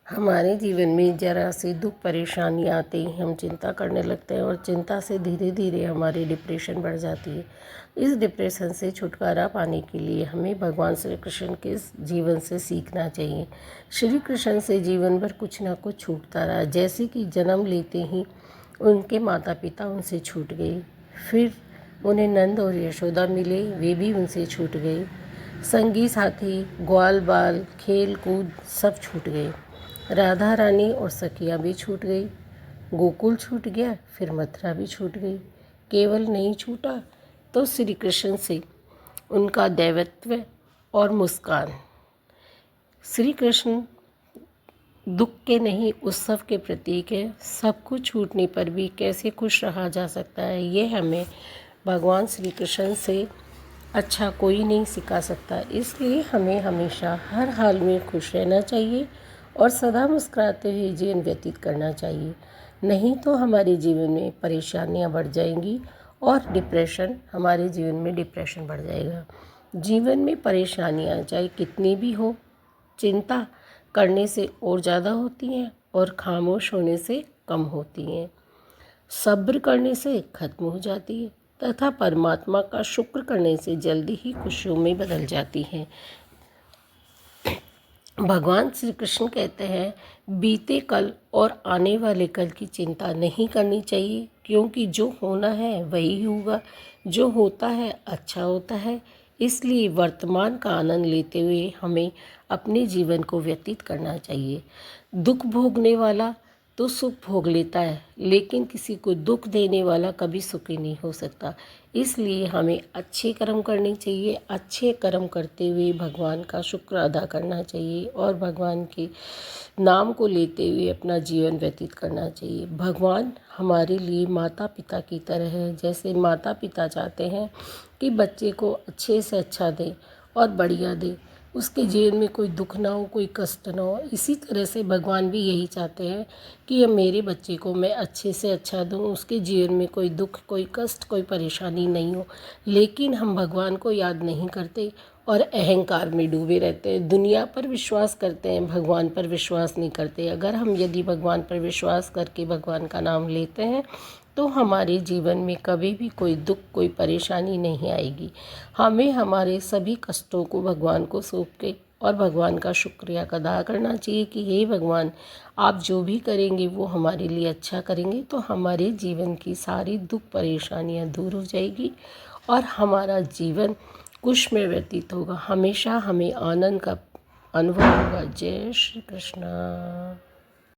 हमारे जीवन में ज़रा सी दुख परेशानी आते ही हम चिंता करने लगते हैं और चिंता से धीरे धीरे हमारी डिप्रेशन बढ़ जाती है। इस डिप्रेशन से छुटकारा पाने के लिए हमें भगवान श्री कृष्ण के जीवन से सीखना चाहिए। श्री कृष्ण से जीवन भर कुछ ना कुछ छूटता रहा, जैसे कि जन्म लेते ही उनके माता पिता उनसे छूट गए, फिर उन्हें नंद और यशोदा मिले, वे भी उनसे छूट गए। संगी साथी, ग्वाल बाल, खेल कूद सब छूट गए। राधा रानी और सखिया भी छूट गई। गोकुल छूट गया, फिर मथुरा भी छूट गई। केवल नहीं छूटा तो श्री कृष्ण से उनका दैवत्व और मुस्कान। श्री कृष्ण दुख के नहीं उत्सव के प्रतीक है। सब कुछ छूटने पर भी कैसे खुश रहा जा सकता है, ये हमें भगवान श्री कृष्ण से अच्छा कोई नहीं सिखा सकता। इसलिए हमें हमेशा हर हाल में खुश रहना चाहिए और सदा मुस्कुराते हुए जीवन व्यतीत करना चाहिए। नहीं तो हमारे जीवन में परेशानियां बढ़ जाएंगी और हमारे जीवन में डिप्रेशन बढ़ जाएगा। जीवन में परेशानियां चाहे कितनी भी हो, चिंता करने से और ज़्यादा होती हैं और खामोश होने से कम होती हैं। सब्र करने से खत्म हो जाती है तथा परमात्मा का शुक्र करने से जल्दी ही खुशियों में बदल जाती हैं। भगवान श्री कृष्ण कहते हैं, बीते कल और आने वाले कल की चिंता नहीं करनी चाहिए, क्योंकि जो होना है वही होगा। जो होता है अच्छा होता है। इसलिए वर्तमान का आनंद लेते हुए हमें अपने जीवन को व्यतीत करना चाहिए। दुख भोगने वाला तो सुख भोग लेता है, लेकिन किसी को दुख देने वाला कभी सुखी नहीं हो सकता। इसलिए हमें अच्छे कर्म करने चाहिए। अच्छे कर्म करते हुए भगवान का शुक्र अदा करना चाहिए और भगवान के नाम को लेते हुए अपना जीवन व्यतीत करना चाहिए। भगवान हमारे लिए माता पिता की तरह है। जैसे माता पिता चाहते हैं कि बच्चे को अच्छे से अच्छा दें और बढ़िया दें, उसके जीवन में कोई दुख ना हो, कोई कष्ट ना हो, इसी तरह से भगवान भी यही चाहते हैं कि मेरे बच्चे को मैं अच्छे से अच्छा दूं, उसके जीवन में कोई दुख, कोई कष्ट, कोई परेशानी नहीं हो। लेकिन हम भगवान को याद नहीं करते और अहंकार में डूबे रहते हैं। दुनिया पर विश्वास करते हैं, भगवान पर विश्वास नहीं करते। अगर हम यदि भगवान पर विश्वास करके भगवान का नाम लेते हैं तो हमारे जीवन में कभी भी कोई दुख, कोई परेशानी नहीं आएगी। हमें हमारे सभी कष्टों को भगवान को सौंप के और भगवान का शुक्रिया अदा करना चाहिए कि हे भगवान, आप जो भी करेंगे वो हमारे लिए अच्छा करेंगे, तो हमारे जीवन की सारी दुख परेशानियां दूर हो जाएगी और हमारा जीवन खुश में व्यतीत होगा। हमेशा हमें आनंद का अनुभव होगा। जय श्री कृष्ण।